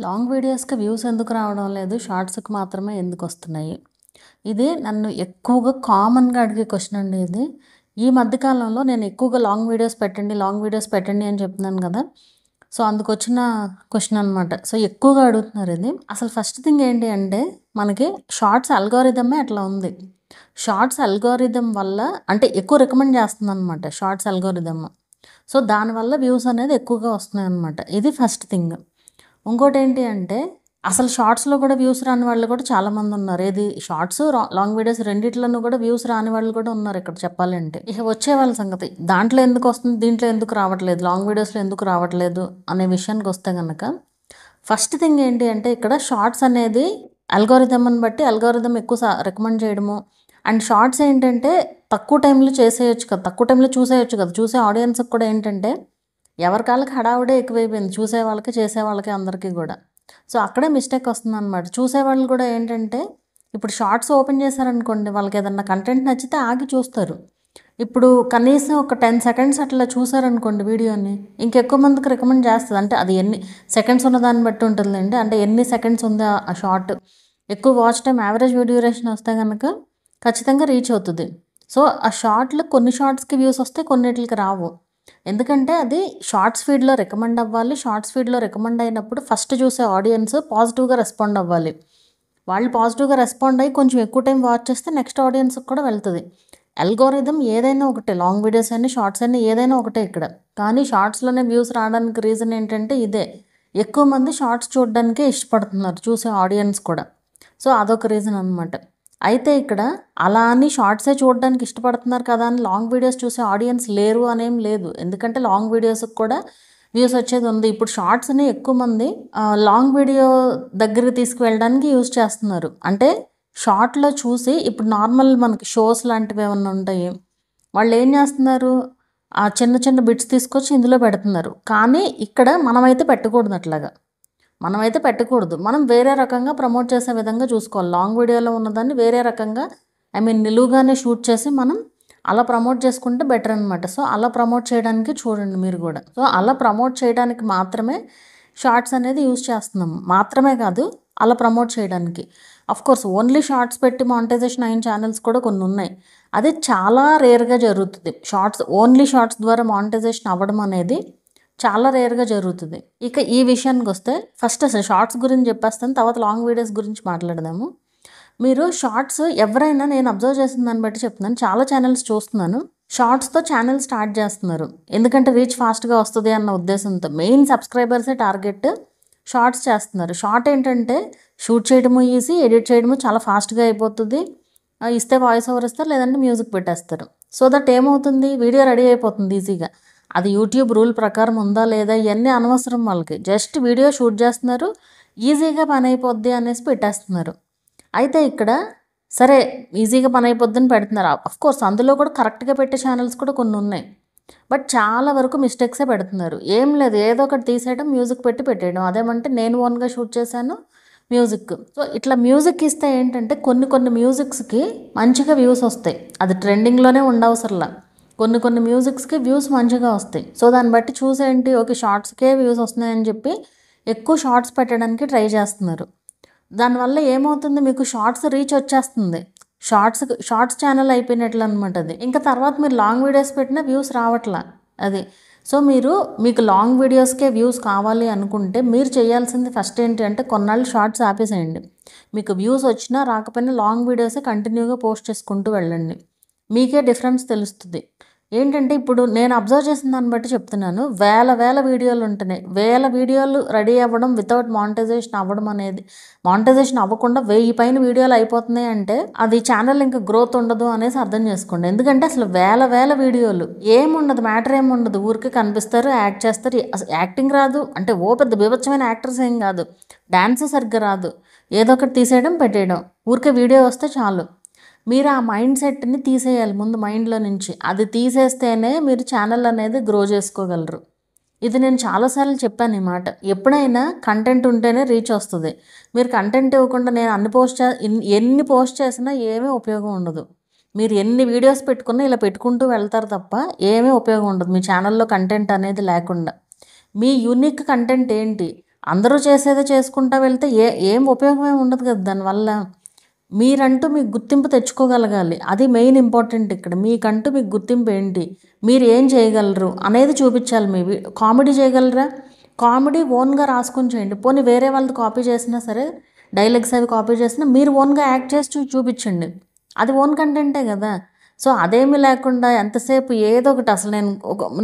Long వీడియోస్‌కి views ఎందుకు రావడం లేదు? షార్ట్స్‌కి మాత్రమే ఎందుకొస్తున్నాయి? ఇది నన్ను ఎక్కువగా కామన్‌గా అడిగే క్వెషన్ అండి ఇది. ఈ మధ్య కాలంలో నేను ఎక్కువగా లాంగ్ వీడియోస్ పెట్టండి, లాంగ్ వీడియోస్ పెట్టండి అని చెప్తున్నాను కదా! సో, అందుకొచ్చిన క్వెషన్ అనమాట. సో, ఎక్కువగా అడుగుతున్నారు ఇది. అసలు ఫస్ట్ థింగ్ ఏంటి అంటే, మనకి షార్ట్స్ అల్గోరిథమే అట్లా ఉంది. షార్ట్స్ అల్గోరిథం వల్ల అంటే ఎక్కువ రికమెండ్ చేస్తుందనమాట షార్ట్స్ అల్గోరిథమ్. సో, దానివల్ల వ్యూస్ అనేది ఎక్కువగా వస్తున్నాయన్నమాట. ఇది ఫస్ట్ థింగ్. ఇంకోటేంటి అంటే, అసలు షార్ట్స్‌లో కూడా వ్యూస్ రాని వాళ్ళు కూడా చాలామందున్నారు. ఏది షార్ట్స్, లాంగ్ వీడియోస్ రెండిట్లోనూ కూడా వ్యూస్ రాని వాళ్ళు కూడా ఉన్నారు ఇక్కడ చెప్పాలంటే. ఇక వచ్చే వాళ్ళ సంగతి. దాంట్లో ఎందుకొస్తుంది, దీంట్లో ఎందుకు రావట్లేదు, లాంగ్ వీడియోస్‌లో ఎందుకు రావట్లేదు అనే విషయానికొస్తే గనక, ఫస్ట్ థింగ్ ఏంటి అంటే ఇక్కడ షార్ట్స్ అనేది అల్గోరిథమ్‌ని బట్టి అల్గోరిథం ఎక్కువ రికమెండ్ చేయడము. అండ్ షార్ట్స్ ఏంటంటే తక్కువ టైంలో చేసేయొచ్చు కదా! తక్కువ టైంలో చూసేయొచ్చు కదా! చూసే ఆడియన్స్‌కి కూడా ఏంటంటే ఎవరికాళ్ళకి హడావుడే ఎక్కువైపోయింది. చూసేవాళ్ళకి, చేసేవాళ్ళకి అందరికీ గూడా. సో, అక్కడే మిస్టేక్ వస్తుందనమాట. చూసేవాళ్ళు కూడా ఏంటంటే, ఇప్పుడు షార్ట్స్ ఓపెన్ చేశారనుకోండి, వాళ్ళకేదన్నా కంటెంట్ నచ్చితే ఆగి చూస్తారు. ఇప్పుడు కనీసం ఒక 10 సెకండ్స్ అట్లా చూసారనుకోండి వీడియోని, ఇంకెక్కువ మందికి రికమెండ్ చేస్తది. అంటే అది ఎన్ని సెకండ్స్ ఉన్న దాన్ని బట్టి ఉంటుందండి. అంటే ఎన్ని సెకండ్స్ ఉంది ఆ షార్ట్. ఎక్కువ watch time average view duration వస్తే గనక ఖచ్చితంగా రీచ్ అవుతది. సో, ఆ షార్ట్‌లో కొన్ని షార్ట్స్‌కి వ్యూస్ వస్తాయి, కొన్నిట్లకి రావు. ఎందుకంటే అది షార్ట్స్ ఫీడ్‌లో రికమెండ్ అవ్వాలి. షార్ట్స్ ఫీడ్‌లో రికమెండ్ అయినప్పుడు ఫస్ట్ చూసే ఆడియన్స్ పాజిటివ్‌గా రెస్పాండ్ అవ్వాలి. వాళ్ళు పాజిటివ్‌గా రెస్పాండ్ అయ్యి కొంచెం ఎక్కువ టైం వాచ్ చేస్తే నెక్స్ట్ ఆడియన్స్‌కి కూడా వెళ్తది. అల్గోరిథం ఏదైనా ఒకటే. లాంగ్ వీడియోస్ అయినా, షార్ట్స్ అయినా ఏదైనా ఒకటే ఇక్కడ. కానీ షార్ట్స్‌లోనే వ్యూస్ రావడానికి రీజన్ ఏంటంటే ఇదే. ఎక్కువ మంది షార్ట్స్ చూడడానికే ఇష్టపడుతున్నారు చూసే ఆడియన్స్ కూడా. సో, అదొక రీజన్ అనమాట. అయితే ఇక్కడ అలా అని షార్ట్సే చూడడానికి ఇష్టపడుతున్నారు కదా అని లాంగ్ వీడియోస్ చూసే ఆడియన్స్ లేరు అనేం లేదు. ఎందుకంటే లాంగ్ వీడియోస్‌కి కూడా వ్యూస్ వచ్చేది ఉంది. ఇప్పుడు షార్ట్స్‌ని ఎక్కువ మంది లాంగ్ వీడియో దగ్గరికి తీసుకువెళ్ళడానికి యూజ్ చేస్తున్నారు. అంటే షార్ట్‌లో చూసి ఇప్పుడు నార్మల్ మనకి షోస్ లాంటివి ఏమన్నా ఉంటాయి. వాళ్ళేం చేస్తున్నారు, ఆ చిన్న చిన్న బిట్స్ తీసుకొచ్చి ఇందులో పెడుతున్నారు. కానీ ఇక్కడ మనమైతే పెట్టకూడదు అట్లాగా. మనమైతే పెట్టకూడదు. మనం వేరే రకంగా ప్రమోట్ చేసే విధంగా చూసుకోవాలి. లాంగ్ వీడియోలో ఉన్నదాన్ని వేరే రకంగా నిలువుగానే షూట్ చేసి మనం అలా ప్రమోట్ చేసుకుంటే బెటర్ అనమాట. సో, అలా ప్రమోట్ చేయడానికి చూడండి మీరు గూడా. సో, అలా ప్రమోట్ చేయడానికి మాత్రమే షార్ట్స్ అనేది యూజ్ చేస్తున్నాము. మాత్రమే కాదు, అలా ప్రమోట్ చేయడానికి. ఆఫ్‌కోర్స్ ఓన్లీ షార్ట్స్ పెట్టి మానిటైజేషన్ అయిన ఛానెల్స్ కూడా కొన్నున్నాయి. అది చాలా రేర్‌గా జరుగుతది. ఓన్లీ షార్ట్స్ ద్వారా మానిటైజేషన్ అవ్వడం అనేది చాలా రేర్‌గా జరుగుతది. ఇక ఈ విషయానికొస్తే ఫస్ట్ అసలు షార్ట్స్ గురించి చెప్పేస్తాను. తర్వాత లాంగ్ వీడియోస్ గురించి మాట్లాడదాము. మీరు షార్ట్స్ ఎవరైనా నేను అబ్జర్వ్ చేసిన దాన్ని బట్టి చెప్తున్నాను. చాలా ఛానెల్స్ చూస్తున్నాను. షార్ట్స్‌తో ఛానెల్ స్టార్ట్ చేస్తున్నారు. ఎందుకంటే రీచ్ ఫాస్ట్‌గా వస్తది అన్న ఉద్దేశంతో. మెయిన్ సబ్స్క్రైబర్సే టార్గెట్ షార్ట్స్ చేస్తున్నారు. షార్ట్ ఏంటంటే షూట్ చేయడము ఈజీ, ఎడిట్ చేయడము చాలా ఫాస్ట్‌గా అయిపోతది. ఇస్తే వాయిస్ ఓవర్ ఇస్తారు, లేదంటే మ్యూజిక్ పెట్టేస్తారు. సో దట్ ఏమవుతుంది, వీడియో రెడీ అయిపోతుంది ఈజీగా. అది యూట్యూబ్ రూల్ ప్రకారం ఉందా లేదా ఇవన్నీ అనవసరం వాళ్ళకి. జస్ట్ వీడియో షూట్ చేస్తున్నారు, ఈజీగా పని అయిపోద్ది అనేసి పెట్టేస్తున్నారు. అయితే ఇక్కడ సరే ఈజీగా పని అయిపోద్దని పెడుతున్నారు. అఫ్కోర్స్ అందులో కూడా కరెక్ట్గా పెట్టే ఛానల్స్ కూడా కొన్ని ఉన్నాయి. బట్ చాలా వరకు మిస్టేక్సే పెడుతున్నారు. ఏం లేదు, ఏదో ఒకటి తీసేయడం, మ్యూజిక్ పెట్టి పెట్టేయడం. అదేమంటే నేను ఓన్గా షూట్ చేశాను మ్యూజిక్. సో ఇట్లా మ్యూజిక్ ఇస్తే ఏంటంటే కొన్ని కొన్ని మ్యూజిక్స్కి మంచిగా వ్యూస్ వస్తాయి. అది ట్రెండింగ్లోనే ఉండవసరంలా. కొన్ని కొన్ని మ్యూజిక్స్కి వ్యూస్ మంచిగా వస్తాయి. సో దాన్ని బట్టి చూసేంటి, ఓకే షార్ట్స్కే వ్యూస్ వస్తున్నాయని చెప్పి ఎక్కువ షార్ట్స్ పెట్టడానికి ట్రై చేస్తున్నారు. దానివల్ల ఏమవుతుంది, మీకు షార్ట్స్ రీచ్ వచ్చేస్తుంది. షార్ట్స్ ఛానల్ అయిపోయినట్లు అనమాట అది. ఇంకా తర్వాత మీరు లాంగ్ వీడియోస్ పెట్టినా వ్యూస్ రావట్లా అది. సో మీకు లాంగ్ వీడియోస్కే వ్యూస్ కావాలి అనుకుంటే మీరు చేయాల్సింది ఫస్ట్ ఏంటి అంటే కొన్నాళ్ళు షార్ట్స్ ఆపేసేయండి. మీకు వ్యూస్ వచ్చినా రాకపోయినా లాంగ్ వీడియోసే కంటిన్యూగా పోస్ట్ చేసుకుంటూ వెళ్ళండి. మీకే డిఫరెన్స్ తెలుస్తుంది. ఏంటంటే ఇప్పుడు నేను అబ్జర్వ్ చేసిన దాన్ని బట్టి చెప్తున్నాను. వేల వీడియోలు ఉంటున్నాయి. వేల వీడియోలు రెడీ అవ్వడం వితౌట్ మానిటైజేషన్ అవ్వడం అనేది, మానిటైజేషన్ అవ్వకుండా 1000 పైన వీడియోలు అయిపోతున్నాయి అంటే అది ఛానల్ ఇంకా గ్రోత్ ఉండదు అనేసి అర్థం చేసుకోండి. ఎందుకంటే అసలు వేల వీడియోలు ఏముండదు, మ్యాటర్ ఏముండదు. ఊరికే కనిపిస్తారు, యాక్ట్ చేస్తారు. అసలు యాక్టింగ్ రాదు అంటే పెద్ద బీభత్సమైన యాక్టర్స్ ఏం కాదు. డాన్స్ సరిగ్గా రాదు. ఏదో ఒకటి తీసేయడం, పెట్టేయడం. ఊరికే వీడియో వస్తే చాలు. మీరు ఆ మైండ్ సెట్ని తీసేయాలి ముందు మైండ్లో నుంచి. అది తీసేస్తేనే మీరు ఛానల్ అనేది గ్రో చేసుకోగలరు. ఇది నేను చాలాసార్లు చెప్పాను ఈ మాట. ఎప్పుడైనా కంటెంట్ ఉంటేనే రీచ్ వస్తుంది. మీరు కంటెంట్ ఇవ్వకుండా నేను ఎన్ని పోస్ట్ చేసినా ఏమీ ఉపయోగం ఉండదు. మీరు ఎన్ని వీడియోస్ పెట్టుకున్నా ఇలా పెట్టుకుంటూ వెళ్తారు తప్ప ఏమీ ఉపయోగం ఉండదు మీ ఛానల్లో కంటెంట్ అనేది లేకుండా. మీ యూనిక్ కంటెంట్ ఏంటి, అందరూ చేసేదే చేసుకుంటా వెళ్తే ఏం ఉపయోగం ఏమి ఉండదు కదా దానివల్ల. మీరంటూ మీకు గుర్తింపు తెచ్చుకోగలగాలి. అది మెయిన్ ఇంపార్టెంట్ ఇక్కడ. మీకంటూ మీకు గుర్తింపు ఏంటి, మీరు ఏం చేయగలరు అనేది చూపించాలి. కామెడీ చేయగలరా, కామెడీ ఓన్గా రాసుకొని చేయండి. పోనీ వేరే వాళ్ళది కాపీ చేసినా సరే, డైలాగ్స్ అవి కాపీ చేసినా మీరు ఓన్గా యాక్ట్ చేసి చూపించండి. అది ఓన్ కంటెంటే కదా. సో అదేమీ లేకుండా ఎంతసేపు ఏదో ఒకటి. అసలు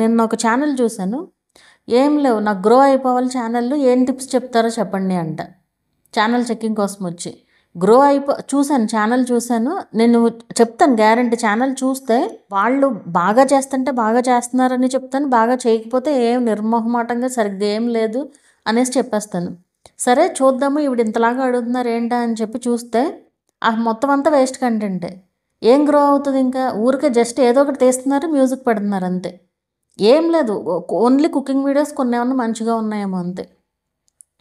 నేను ఒక ఛానల్ చూశాను, ఏం లేవు నాకు గ్రో అయిపోవాలి ఛానల్, ఏం టిప్స్ చెప్తారో చెప్పండి అంట. ఛానల్ చెక్కింగ్ కోసం వచ్చి చూశాను, ఛానల్ చూశాను. నేను చెప్తాను గ్యారంటీ, ఛానల్ చూస్తే వాళ్ళు బాగా చేస్తుంటే బాగా చేస్తున్నారని చెప్తాను, బాగా చేయకపోతే ఏం నిర్మోహమాటంగా సరిగ్గా ఏం లేదు అనేసి చెప్పేస్తాను. సరే చూద్దాము ఈవిడ ఇంతలాగా అడుగుతున్నారు ఏంటా అని చెప్పి చూస్తే మొత్తం అంతా వేస్ట్ కంటెంటే. ఏం గ్రో అవుతుంది ఇంకా? ఊరికే జస్ట్ ఏదో ఒకటి తీస్తున్నారు, మ్యూజిక్ పెడుతున్నారు అంతే. ఏం లేదు, ఓన్లీ కుకింగ్ వీడియోస్ కొన్ని ఏమన్నా మంచిగా ఉన్నాయేమో అంతే.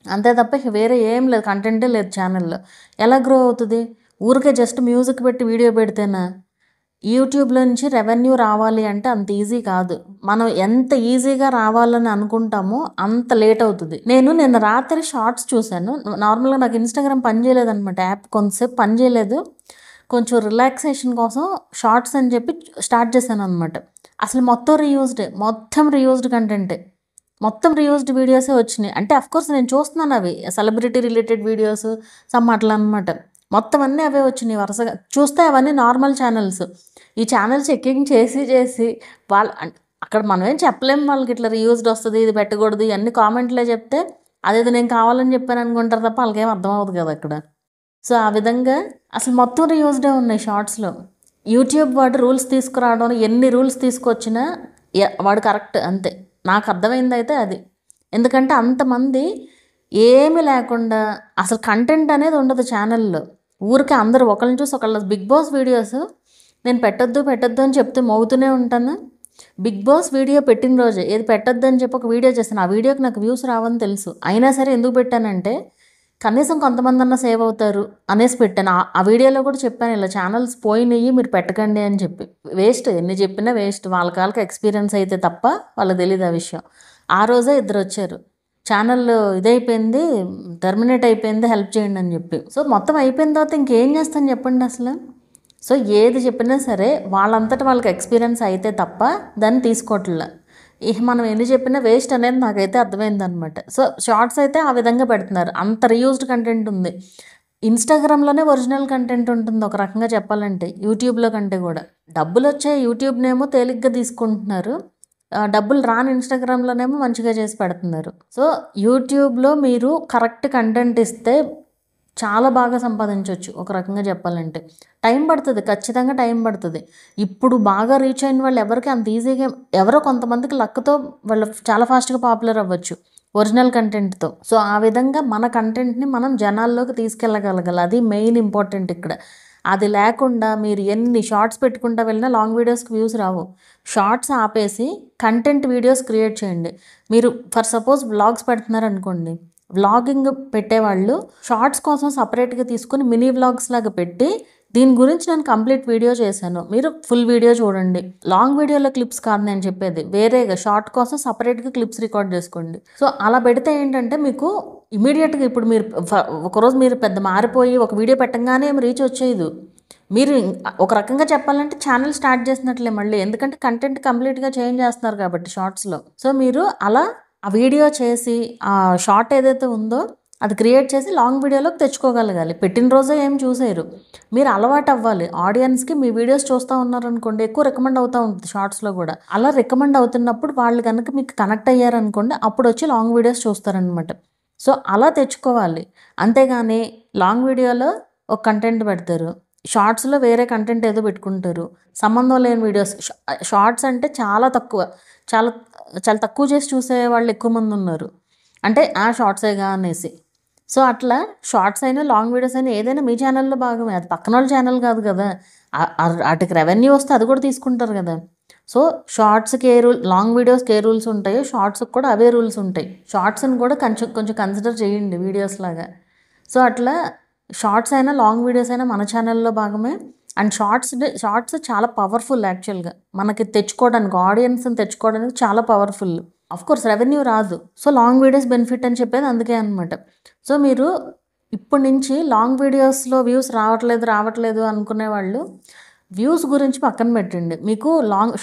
అంతే తప్ప వేరే ఏం లేదు, కంటెంటే లేదు ఛానల్లో. ఎలా గ్రో అవుతుంది? ఊరికే జస్ట్ మ్యూజిక్ పెట్టి వీడియో పెడితేనా? యూట్యూబ్లో నుంచి రెవెన్యూ రావాలి అంటే అంత ఈజీ కాదు. మనం ఎంత ఈజీగా రావాలని అనుకుంటామో అంత లేట్ అవుతుంది. నిన్న రాత్రి షార్ట్స్ చూశాను. నార్మల్గా నాకు ఇన్స్టాగ్రామ్ పనిచేయలేదనమాట, యాప్ కొంతసేపు పనిచేయలేదు. కొంచెం రిలాక్సేషన్ కోసం షార్ట్స్ అని చెప్పి స్టార్ట్ చేశాను అనమాట. అసలు మొత్తం రీయూజ్డ్ కంటెంటే, మొత్తం రీయూజ్డ్ వీడియోసే వచ్చినాయి. అంటే అఫ్కోర్స్ నేను చూస్తున్నాను అవి సెలబ్రిటీ రిలేటెడ్ వీడియోస్ సమ్ అట్లా అనమాట. మొత్తం అన్నీ అవే వచ్చినాయి వరుసగా. చూస్తే అవన్నీ నార్మల్ ఛానల్స్. ఈ ఛానల్ చెక్కింగ్ చేసి వాళ్ళు అక్కడ మనం ఏం చెప్పలేము వాళ్ళకి ఇట్లా రీయూజ్డ్ వస్తుంది, ఇది పెట్టకూడదు, ఇవన్నీ కామెంట్లే చెప్తే అదేదో నేను కావాలని చెప్పాను అనుకుంటారు తప్ప వాళ్ళకేం అర్థం అవుతుంది కదా అక్కడ. సో ఆ విధంగా అసలు మొత్తం రీయూజ్డే ఉన్నాయి షార్ట్స్లో. యూట్యూబ్ వాడు రూల్స్ తీసుకురావడం, ఎన్ని రూల్స్ తీసుకొచ్చినా వాడు కరెక్ట్ అంతే. నాకు అర్థమైంది అయితే అది. ఎందుకంటే అంతమంది ఏమీ లేకుండా అసలు కంటెంట్ అనేది ఉండదు ఛానల్లో. ఊరికే అందరూ ఒకళ్ళని చూసి ఒకళ్ళ బిగ్ బాస్ వీడియోస్ నేను పెట్టొద్దు అని చెప్తే మోగుతూనే ఉంటాను. బిగ్ బాస్ వీడియో పెట్టిన రోజే ఏది పెట్టొద్దు అని చెప్పి ఒక వీడియో చేస్తాను. ఆ వీడియోకి నాకు వ్యూస్ రావని తెలుసు, అయినా సరే ఎందుకు పెట్టానంటే కనీసం కొంతమంది అన్నా సేవ్ అవుతారు అనేసి పెట్టాను. ఆ వీడియోలో కూడా చెప్పాను, ఇలా ఛానల్స్ పోయినాయి మీరు పెట్టకండి అని చెప్పి. వేస్ట్, ఎన్ని చెప్పినా వేస్ట్. వాళ్ళకి ఎక్స్పీరియన్స్ అయితే తప్ప వాళ్ళకి తెలియదు ఆ విషయం. ఆ రోజే 2 వచ్చారు, ఛానల్ ఇదైపోయింది, టర్మినేట్ అయిపోయింది, హెల్ప్ చేయండి అని చెప్పి. సో మొత్తం అయిపోయిన తర్వాత ఇంకేం చేస్తాను చెప్పండి అసలు. సో ఏది చెప్పినా సరే వాళ్ళంతటా వాళ్ళకి ఎక్స్పీరియన్స్ అయితే తప్ప దాన్ని తీసుకోవట్లే. ఇక మనం ఎన్ని చెప్పినా వేస్ట్ అనేది నాకైతే అర్థమైందనమాట. సో షార్ట్స్ అయితే ఆ విధంగా పెడుతున్నారు, అంత రీయూజ్డ్ కంటెంట్ ఉంది. ఇన్స్టాగ్రామ్లోనే ఒరిజినల్ కంటెంట్ ఉంటుంది ఒక రకంగా చెప్పాలంటే, యూట్యూబ్లో కంటే కూడా. డబ్బులు వచ్చే యూట్యూబ్నేమో తేలిగ్గా తీసుకుంటున్నారు, డబ్బులు రాని ఇన్స్టాగ్రామ్లోనేమో మంచిగా చేసి పెడుతున్నారు. సో యూట్యూబ్లో మీరు కరెక్ట్ కంటెంట్ ఇస్తే చాలా బాగా సంపాదించవచ్చు ఒక రకంగా చెప్పాలంటే. టైం పడుతుంది, ఖచ్చితంగా టైం పడుతుంది. ఇప్పుడు బాగా రీచ్ అయిన వాళ్ళు ఎవరికి అంత ఈజీగా, ఎవరో కొంతమందికి లక్తో వాళ్ళు చాలా ఫాస్ట్గా పాపులర్ అవ్వచ్చు ఒరిజినల్ కంటెంట్తో. సో ఆ విధంగా మన కంటెంట్ని మనం జనాల్లోకి తీసుకెళ్ళగలగాలి, అది మెయిన్ ఇంపార్టెంట్ ఇక్కడ. అది లేకుండా మీరు ఎన్ని షార్ట్స్ పెట్టుకుంటా వెళ్ళినా లాంగ్ వీడియోస్కి వ్యూస్ రావు. షార్ట్స్ ఆపేసి కంటెంట్ వీడియోస్ క్రియేట్ చేయండి. మీరు ఫర్ సపోజ్ వ్లాగ్స్ పెడుతున్నారు అనుకోండి, వ్లాగింగ్ పెట్టేవాళ్ళు షార్ట్స్ కోసం సపరేట్గా తీసుకుని మినీ వ్లాగ్స్ లాగా పెట్టి దీని గురించి నేను కంప్లీట్ వీడియో చేశాను, మీరు ఫుల్ వీడియో చూడండి. లాంగ్ వీడియోలో క్లిప్స్ కాదు నేను చెప్పేది, వేరేగా షార్ట్ కోసం సపరేట్గా క్లిప్స్ రికార్డ్ చేసుకోండి. సో అలా పెడితే ఏంటంటే మీకు ఇమీడియట్గా, ఇప్పుడు మీరు ఒకరోజు మీరు పెద్ద మారిపోయి ఒక వీడియో పెట్టంగానే ఏమి రీచ్ వచ్చేది. మీరు ఒక రకంగా చెప్పాలంటే ఛానల్ స్టార్ట్ చేసినట్లే మళ్ళీ, ఎందుకంటే కంటెంట్ కంప్లీట్గా చేంజ్ చేస్తున్నారు కాబట్టి షార్ట్స్లో. సో మీరు అలా ఆ వీడియో చేసి ఆ షార్ట్ ఏదైతే ఉందో అది క్రియేట్ చేసి లాంగ్ వీడియోలోకి తెచ్చుకోగలగాలి. పెట్టిన రోజే ఏం చూసేరు, మీరు అలవాటు అవ్వాలి. ఆడియన్స్కి మీ వీడియోస్ చూస్తూ ఉన్నారనుకోండి, ఎక్కువ రికమెండ్ అవుతూ ఉంటుంది షార్ట్స్లో కూడా. అలా రికమెండ్ అవుతున్నప్పుడు వాళ్ళు కనుక మీకు కనెక్ట్ అయ్యారనుకోండి, అప్పుడు వచ్చి లాంగ్ వీడియోస్ చూస్తారనమాట. సో అలా తెచ్చుకోవాలి. అంతేగాని లాంగ్ వీడియోలో ఒక కంటెంట్ పెడతారు, షార్ట్స్లో వేరే కంటెంట్ ఏదో పెట్టుకుంటారు, సంబంధం లేని వీడియోస్. షార్ట్స్ అంటే చాలా తక్కువ, చాలా చాలా తక్కువ చేసి చూసే వాళ్ళు ఎక్కువ మంది ఉన్నారు, అంటే ఆ షార్ట్సేగా అనేసి. సో అట్లా షార్ట్స్ అయినా లాంగ్ వీడియోస్ అయినా ఏదైనా మీ ఛానల్లో భాగమే, అది పక్కన వాళ్ళ ఛానల్ కాదు కదా. వాటికి రెవెన్యూ వస్తే అది కూడా తీసుకుంటారు కదా. సో షార్ట్స్కి ఏ రూల్, లాంగ్ వీడియోస్కి ఏ రూల్స్ ఉంటాయో షార్ట్స్కి కూడా అవే రూల్స్ ఉంటాయి. షార్ట్స్ని కూడా కొంచెం కన్సిడర్ చేయండి వీడియోస్ లాగా. సో అట్లా షార్ట్స్ అయినా లాంగ్ వీడియోస్ అయినా మన ఛానల్లో భాగమే. అండ్ షార్ట్స్ చాలా పవర్ఫుల్ యాక్చువల్గా, మనకి తెచ్చుకోవడానికి, ఆడియన్స్ని తెచ్చుకోవడానికి చాలా పవర్ఫుల్. కోర్స్ రెవెన్యూ రాదు. సో లాంగ్ వీడియోస్ బెనిఫిట్ అని చెప్పేది అందుకే అనమాట. సో మీరు ఇప్పటి నుంచి లాంగ్ వీడియోస్లో వ్యూస్ రావట్లేదు అనుకునే వాళ్ళు వ్యూస్ గురించి పక్కన పెట్టండి. మీకు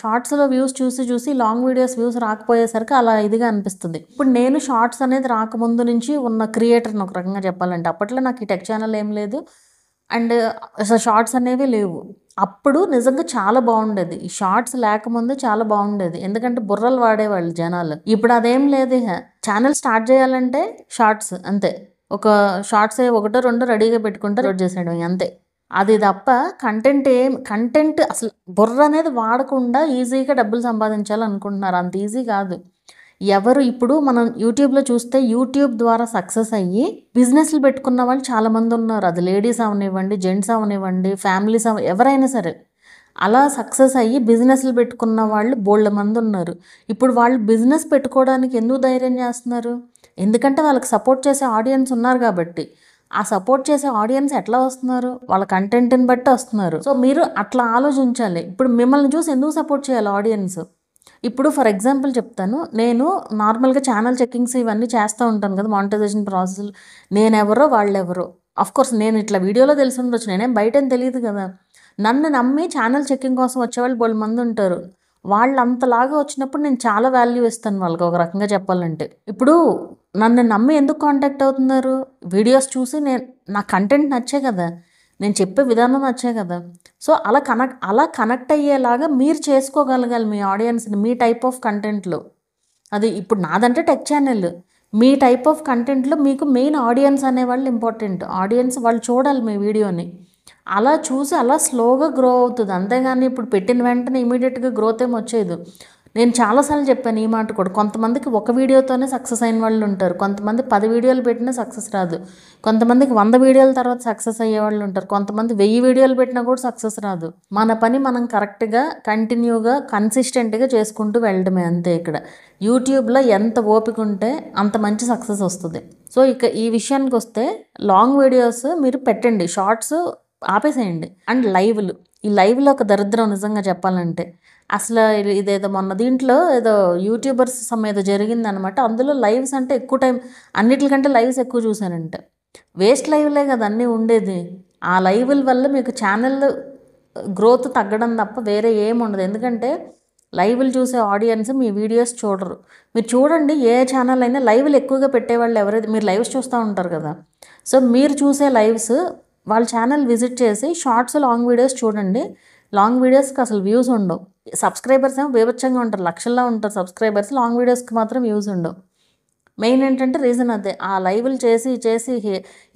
షార్ట్స్లో వ్యూస్ చూసి లాంగ్ వీడియోస్ వ్యూస్ రాకపోయేసరికి అలా ఇదిగా అనిపిస్తుంది. ఇప్పుడు నేను షార్ట్స్ అనేది రాకముందు నుంచి ఉన్న క్రియేటర్ని ఒక రకంగా చెప్పాలంటే. అప్పట్లో నాకు ఈ టెక్ ఛానల్ ఏం లేదు అండ్ అసలు షార్ట్స్ అనేవి లేవు. అప్పుడు నిజంగా చాలా బాగుండేది. ఈ షార్ట్స్ లేకముందే చాలా బాగుండేది, ఎందుకంటే బుర్రలు వాడేవాళ్ళు జనాలు. ఇప్పుడు అదేం లేదు. ఛానల్ స్టార్ట్ చేయాలంటే షార్ట్స్ అంతే. ఒక షార్ట్స్ ఒకటో రెండో రెడీగా పెట్టుకుంటే రోడ్ చేసేయడం అంతే. అది తప్ప కంటెంట్ అసలు బుర్ర అనేది వాడకుండా ఈజీగా డబ్బులు సంపాదించాలనుకుంటున్నారు. అంత ఈజీ కాదు. ఎవరు ఇప్పుడు మనం యూట్యూబ్లో చూస్తే యూట్యూబ్ ద్వారా సక్సెస్ అయ్యి బిజినెస్లు పెట్టుకున్న వాళ్ళు చాలామంది ఉన్నారు. అది లేడీస్ అవనివ్వండి, జెంట్స్ అవనివ్వండి, ఫ్యామిలీస్ ఎవరైనా సరే అలా సక్సెస్ అయ్యి బిజినెస్లు పెట్టుకున్న వాళ్ళు బోల్డ్ మంది ఉన్నారు. ఇప్పుడు వాళ్ళు బిజినెస్ పెట్టుకోవడానికి ఎందుకు ధైర్యం చేస్తున్నారు? ఎందుకంటే వాళ్ళకి సపోర్ట్ చేసే ఆడియన్స్ ఉన్నారు కాబట్టి. ఆ సపోర్ట్ చేసే ఆడియన్స్ ఎట్లా వస్తున్నారు? వాళ్ళ కంటెంట్ని బట్టి వస్తున్నారు. సో మీరు అట్లా ఆలోచించాలి. ఇప్పుడు మిమ్మల్ని చూసి ఎందుకు సపోర్ట్ చేయాలి ఆడియన్స్? ఇప్పుడు ఫర్ ఎగ్జాంపుల్ చెప్తాను. నేను నార్మల్గా ఛానల్ చెక్కింగ్స్ ఇవన్నీ చేస్తూ ఉంటాను కదా, మానిటైజేషన్ ప్రాసెస్. నేనెవరో వాళ్ళెవరో కోర్స్ నేను ఇట్లా వీడియోలో తెలిసి ఉండొచ్చు, నేనేం బయటేం తెలియదు కదా. నన్ను నమ్మి ఛానల్ చెక్కింగ్ కోసం వచ్చేవాళ్ళు బోల్డ్ మంది ఉంటారు. వాళ్ళు అంతలాగా వచ్చినప్పుడు నేను చాలా వాల్యూ ఇస్తాను వాళ్ళకి, ఒక రకంగా చెప్పాలంటే. ఇప్పుడు నన్ను నమ్మి ఎందుకు కాంటాక్ట్ అవుతున్నారు? వీడియోస్ చూసి నా కంటెంట్ నచ్చే కదా, నేను చెప్పే విధానం నచ్చే కదా. సో అలా కనెక్ట్ అయ్యేలాగా మీరు చేసుకోగలగాలి మీ ఆడియన్స్ని మీ టైప్ ఆఫ్ కంటెంట్లో. అది ఇప్పుడు నాదంటే టెక్ ఛానల్. మీ టైప్ ఆఫ్ కంటెంట్లో మీకు మెయిన్ ఆడియన్స్ అనేవాళ్ళు ఇంపార్టెంట్. ఆడియన్స్ వాళ్ళు చూడాలి మీ వీడియోని. అలా చూసి అలా స్లోగా గ్రో అవుతుంది. అంతేగాని ఇప్పుడు పెట్టిన వెంటనే ఇమీడియట్గా గ్రోత్ ఏమి వచ్చేది. నేను చాలాసార్లు చెప్పాను ఈ మాట కూడా. కొంతమందికి ఒక వీడియోతోనే సక్సెస్ అయిన వాళ్ళు ఉంటారు, కొంతమంది 10 వీడియోలు పెట్టినా సక్సెస్ రాదు, కొంతమందికి 100 వీడియోల తర్వాత సక్సెస్ అయ్యే వాళ్ళు ఉంటారు, కొంతమంది 1000 వీడియోలు పెట్టినా కూడా సక్సెస్ రాదు. మన పని మనం కరెక్ట్గా కంటిన్యూగా కన్సిస్టెంట్గా చేసుకుంటూ వెళ్ళడమే అంతే. ఇక్కడ యూట్యూబ్లో ఎంత ఓపిక ఉంటే అంత మంచి సక్సెస్ వస్తుంది. సో ఇక ఈ విషయానికి వస్తే లాంగ్ వీడియోస్ మీరు పెట్టండి, షార్ట్స్ ఆపేసేయండి. అండ్ ఈ లైవ్లో ఒక దరిద్రం నిజంగా చెప్పాలంటే. అసలు ఇదేదో మొన్న దీంట్లో ఏదో యూట్యూబర్స్ ఏదో జరిగిందనమాట. అందులో లైవ్స్ అంటే ఎక్కువ టైం, అన్నిటికంటే లైవ్స్ ఎక్కువ చూశానంటే. వేస్ట్ లైవ్లే కదా అన్నీ ఉండేది. ఆ లైవ్ల వల్ల మీకు ఛానల్ గ్రోత్ తగ్గడం తప్ప వేరే ఏముండదు. ఎందుకంటే లైవ్లు చూసే ఆడియన్స్ మీ వీడియోస్ చూడరు. మీరు చూడండి, ఏ ఛానల్ అయినా లైవ్లు ఎక్కువగా పెట్టేవాళ్ళు ఎవరైతే, మీరు లైవ్స్ చూస్తూ ఉంటారు కదా, సో మీరు చూసే లైవ్స్ వాళ్ళ ఛానల్ విజిట్ చేసి షార్ట్స్ లాంగ్ వీడియోస్ చూడండి. లాంగ్ వీడియోస్కి అసలు వ్యూస్ ఉండవు. సబ్స్క్రైబర్స్ ఏమో బీభత్సంగా ఉంటారు, లక్షల్లో ఉంటారు సబ్స్క్రైబర్స్. లాంగ్ వీడియోస్కి మాత్రం వ్యూస్ ఉండవు. మెయిన్ ఏంటంటే రీజన్ అదే. ఆ లైవ్లు చేసి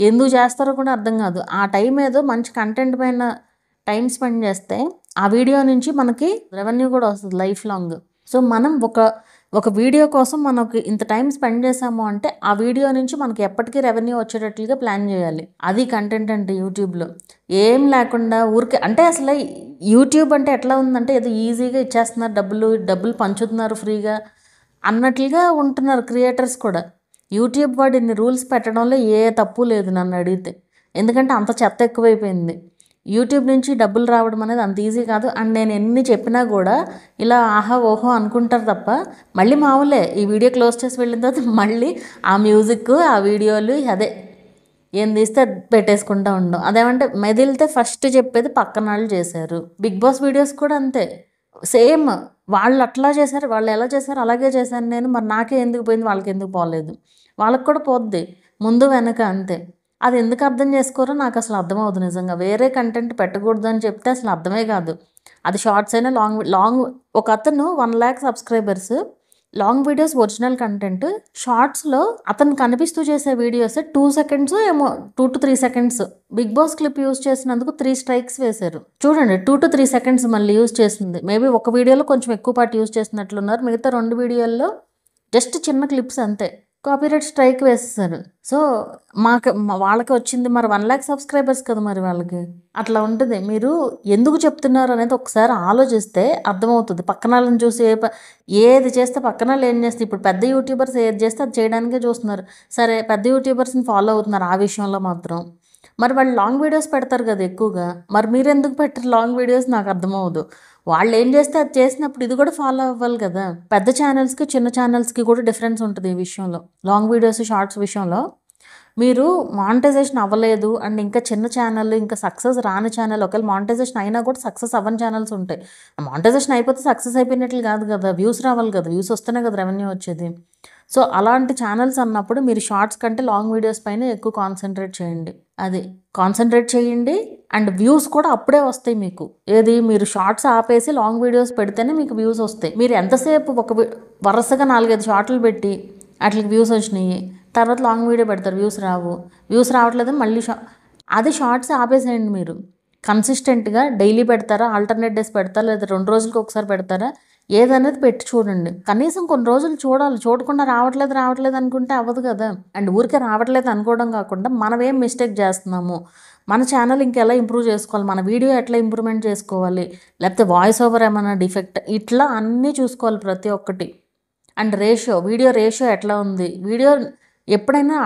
ఎందుకు చేస్తారో కూడా అర్థం కాదు. ఆ టైం ఏదో మంచి కంటెంట్ పైన టైం స్పెండ్ చేస్తే ఆ వీడియో నుంచి మనకి రెవెన్యూ కూడా వస్తుంది లైఫ్ లాంగ్. సో మనం ఒక వీడియో కోసం మనకి ఇంత టైం స్పెండ్ చేసాము అంటే ఆ వీడియో నుంచి మనకి ఎప్పటికీ రెవెన్యూ వచ్చేటట్లుగా ప్లాన్ చేయాలి. అది కంటెంట్ అంటే యూట్యూబ్లో ఏం లేకుండా ఊరికే. అంటే అసలు యూట్యూబ్ అంటే ఎట్లా ఉందంటే ఏదో ఈజీగా ఇచ్చేస్తున్నారు, డబ్బులు పంచుతున్నారు ఫ్రీగా అన్నట్లుగా ఉంటున్నారు క్రియేటర్స్ కూడా. యూట్యూబ్ వాడు ఇన్ని రూల్స్ పెట్టడంలో ఏ తప్పు లేదు నన్ను అడిగితే. ఎందుకంటే అంత చెత్త ఎక్కువైపోయింది. యూట్యూబ్ నుంచి డబ్బులు రావడం అనేది అంత ఈజీ కాదు. అండ్ నేను ఎన్ని చెప్పినా కూడా ఇలా ఆహా ఓహో అనుకుంటారు తప్ప మళ్ళీ మామూలే. ఈ వీడియో క్లోజ్ చేసి వెళ్ళిన తర్వాత మళ్ళీ ఆ మ్యూజిక్, ఆ వీడియోలు అదే ఏం తీస్తే పెట్టేసుకుంటూ ఉండడం. అదేమంటే మెదిలితే ఫస్ట్ చెప్పేది పక్కన వాళ్ళు చేశారు. బిగ్ బాస్ వీడియోస్ కూడా అంతే, సేమ్. వాళ్ళు అట్లా చేశారు, వాళ్ళు ఎలా చేశారు అలాగే చేశాను నేను, మరి నాకే ఎందుకు పోయింది వాళ్ళకి ఎందుకు పోలేదు? వాళ్ళకి కూడా పోద్ది ముందు వెనక అంతే. అది ఎందుకు అర్థం చేసుకోరో నాకు అసలు అర్థమవుతుంది నిజంగా. వేరే కంటెంట్ పెట్టకూడదు అని చెప్తే అసలు అర్థమే కాదు. అది షార్ట్స్ అయినా లాంగ్ ఒక అతను 1 lakh subscribers, long videos original content, షార్ట్స్లో అతను కనిపిస్తూ చేసే వీడియోస్ 2 seconds ఏమో, 2 to 3 seconds. Bigg Boss clip use చేసినందుకు 3 strikes వేశారు. చూడండి, 2 to 3 seconds మళ్ళీ యూజ్ చేసింది. మేబీ ఒక వీడియోలో కొంచెం ఎక్కువ పాటు యూజ్ చేసినట్లున్నారు, మిగతా 2 వీడియోల్లో జస్ట్ చిన్న క్లిప్స్ అంతే. కాపీరైట్ స్ట్రైక్ వేసేసారు. సో వాళ్ళకి వచ్చింది మరి 1 lakh సబ్స్క్రైబర్స్ కదా, మరి వాళ్ళకి అట్లా ఉంటుంది. మీరు ఎందుకు చెప్తున్నారు అనేది ఒకసారి ఆలోచిస్తే అర్థమవుతుంది. పక్కన వాళ్ళని చూసి ఏది చేస్తే పక్కన వాళ్ళు ఏం చేస్తే, ఇప్పుడు పెద్ద యూట్యూబర్స్ ఏది చేస్తే అది చేయడానికే చూస్తున్నారు. సరే, పెద్ద యూట్యూబర్స్ని ఫాలో అవుతున్నారు ఆ విషయంలో మాత్రం. మరి వాళ్ళు లాంగ్ వీడియోస్ పెడతారు కదా ఎక్కువగా. మరి మీరెందుకు పెట్టరు లాంగ్ వీడియోస్ నాకు అర్థమవ్వదు. వాళ్ళు ఏం చేస్తే అది చేసినప్పుడు ఇది కూడా ఫాలో అవ్వాలి కదా. పెద్ద ఛానల్స్కి చిన్న ఛానల్స్కి కూడా డిఫరెన్స్ ఉంటుంది ఈ విషయంలో. లాంగ్ వీడియోస్ షార్ట్స్ విషయంలో మీరు మానిటైజేషన్ అవ్వలేదు అండ్ ఇంకా చిన్న ఛానల్, ఇంకా సక్సెస్ రాని ఛానల్, ఒకవేళ మానిటైజేషన్ అయినా కూడా సక్సెస్ అవ్వని ఛానల్స్ ఉంటాయి. మానిటైజేషన్ అయిపోతే సక్సెస్ అయిపోయినట్లు కాదు కదా, వ్యూస్ రావాలి కదా, వ్యూస్ వస్తేనే కదా రెవెన్యూ వచ్చేది. సో అలాంటి ఛానల్స్ అన్నప్పుడు మీరు షార్ట్స్ కంటే లాంగ్ వీడియోస్ పైన ఎక్కువ కాన్సన్ట్రేట్ చేయండి. అది కాన్సన్ట్రేట్ చేయండి అండ్ వ్యూస్ కూడా అప్పుడే వస్తాయి మీకు. ఏది, మీరు షార్ట్స్ ఆపేసి లాంగ్ వీడియోస్ పెడితేనే మీకు వ్యూస్ వస్తాయి. మీరు ఎంతసేపు వరుసగా 4-5 షార్ట్లు పెట్టి అట్లకి వ్యూస్ వచ్చినాయి, తర్వాత లాంగ్ వీడియో పెడతారు, వ్యూస్ రావు, వ్యూస్ రావట్లేదు, మళ్ళీ అది షార్ట్స్ ఆపేసేయండి. మీరు కన్సిస్టెంట్గా డైలీ పెడతారా, ఆల్టర్నేట్ డేస్ పెడతారా, లేదా 2 రోజులకి ఒకసారి పెడతారా, ఏదనేది పెట్టి చూడండి. కనీసం కొన్ని రోజులు చూడాలి. చూడకుండా రావట్లేదు అనుకుంటే అవ్వదు కదా. అండ్ ఊరికే రావట్లేదు అనుకోవడం కాకుండా మనం ఏం మిస్టేక్ చేస్తున్నాము, మన ఛానల్ ఇంకెలా ఇంప్రూవ్ చేసుకోవాలి, మన వీడియో ఎట్లా ఇంప్రూవ్మెంట్ చేసుకోవాలి, లేకపోతే వాయిస్ ఓవర్ ఏమైనా డిఫెక్ట్, ఇట్లా అన్నీ చూసుకోవాలి ప్రతి ఒక్కటి. అండ్ వీడియో రేషియో ఎట్లా ఉంది, వీడియో ఎప్పుడైనా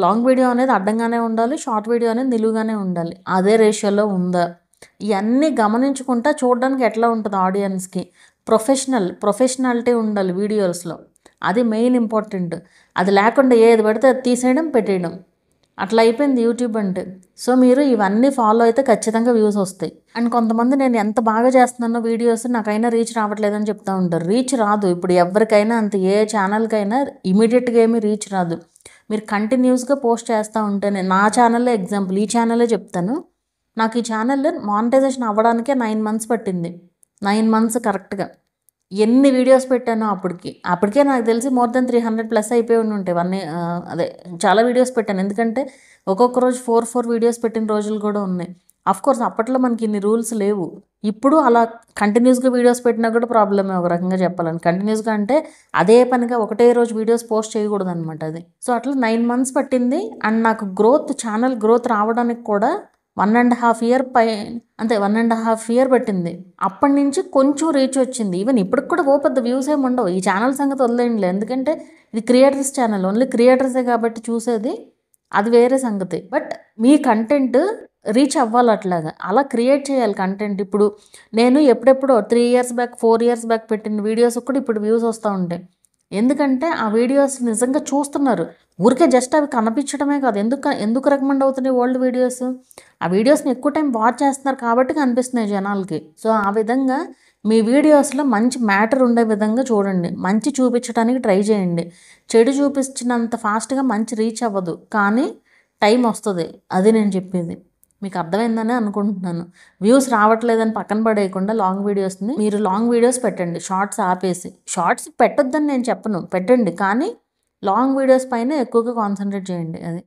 లాంగ్ వీడియో అనేది అడ్డంగానే ఉండాలి, షార్ట్ వీడియో అనేది నిలువుగానే ఉండాలి, అదే రేషియోలో ఉందా, ఇవన్నీ గమనించుకుంటా చూడడానికి ఎట్లా ఉంటుంది ఆడియన్స్కి. ప్రొఫెషనాలిటీ ఉండాలి వీడియోస్లో, అది మెయిన్ ఇంపార్టెంట్. అది లేకుండా ఏది పడితే అది తీసేయడం పెట్టేయడం అట్లా అయిపోయింది యూట్యూబ్ అంటే. సో మీరు ఇవన్నీ ఫాలో అయితే ఖచ్చితంగా వ్యూస్ వస్తాయి. అండ్ కొంతమంది నేను ఎంత బాగా చేస్తున్నానో వీడియోస్ నాకైనా రీచ్ రావట్లేదని చెప్తూ ఉంటారు. రీచ్ రాదు ఇప్పుడు ఎవరికైనా, అంత ఏ ఛానల్కైనా ఇమీడియట్గా ఏమీ రీచ్ రాదు. మీరు కంటిన్యూస్గా పోస్ట్ చేస్తూ ఉంటేనే. నా ఛానల్లో ఎగ్జాంపుల్, ఈ ఛానలే చెప్తాను. నాకు ఈ ఛానల్ మానిటైజేషన్ అవ్వడానికే 9 months పట్టింది. 9 months కరెక్ట్గా. ఎన్ని వీడియోస్ పెట్టానో అప్పటికే నాకు తెలిసి మోర్ దెన్ 300+ అయిపోయి ఉంటాయి. అదే చాలా వీడియోస్ పెట్టాను. ఎందుకంటే ఒక్కొక్క రోజు 4 వీడియోస్ పెట్టిన రోజులు కూడా ఉన్నాయి. అఫ్కోర్స్ అప్పట్లో మనకి ఇన్ని రూల్స్ లేవు. ఇప్పుడు అలా కంటిన్యూస్గా వీడియోస్ పెట్టినా కూడా ప్రాబ్లమే ఒక రకంగా చెప్పాలని. కంటిన్యూస్గా అంటే అదే పనిగా ఒకటే రోజు వీడియోస్ పోస్ట్ చేయకూడదు అనమాట అది. సో అట్లా 9 months పట్టింది. అండ్ నాకు ఛానల్ గ్రోత్ రావడానికి కూడా 1.5 year అంతే 1.5 year పట్టింది. అప్పటి నుంచి కొంచెం రీచ్ వచ్చింది. ఈవెన్ ఇప్పటికి కూడా పెద్ద వ్యూస్ ఏమి ఉండవు. ఈ ఛానల్ సంగతి వదిలేయండి, ఎందుకంటే ఇది క్రియేటర్స్ ఛానల్, ఓన్లీ క్రియేటర్సే కాబట్టి చూసేది, అది వేరే సంగతి. బట్ మీ కంటెంట్ రీచ్ అవ్వాలి, అలా క్రియేట్ చేయాలి కంటెంట్. ఇప్పుడు నేను ఎప్పుడెప్పుడో 3 years బ్యాక్ 4 years బ్యాక్ పెట్టిన వీడియోస్ కూడా ఇప్పుడు వ్యూస్ వస్తూ ఉంటాయి. ఎందుకంటే ఆ వీడియోస్ నిజంగా చూస్తున్నారు. ఊరికే జస్ట్ అవి కనిపించడమే కాదు, ఎందుకు రికమెండ్ అవుతున్నాయి ఓల్డ్ వీడియోస్, ఆ వీడియోస్ని ఎక్కువ టైం వాచ్ చేస్తున్నారు కాబట్టి కనిపిస్తున్నాయి జనాలకి. సో ఆ విధంగా మీ వీడియోస్లో మంచి మ్యాటర్ ఉండే విధంగా చూడండి, మంచి చూపించడానికి ట్రై చేయండి. చెడు చూపించినంత ఫాస్ట్గా మంచి రీచ్ అవ్వదు, కానీ టైం వస్తుంది. అది నేను చెప్పేది మీకు అర్థమైందని అనుకుంటున్నాను. వ్యూస్ రావట్లేదని పక్కన పడేయకుండా మీరు లాంగ్ వీడియోస్ పెట్టండి. షార్ట్స్ ఆపేసి, షార్ట్స్ పెట్టొద్దని నేను చెప్పను, పెట్టండి, కానీ లాంగ్ వీడియోస్ పైన ఎక్కువగా కాన్సన్ట్రేట్ చేయండి. అది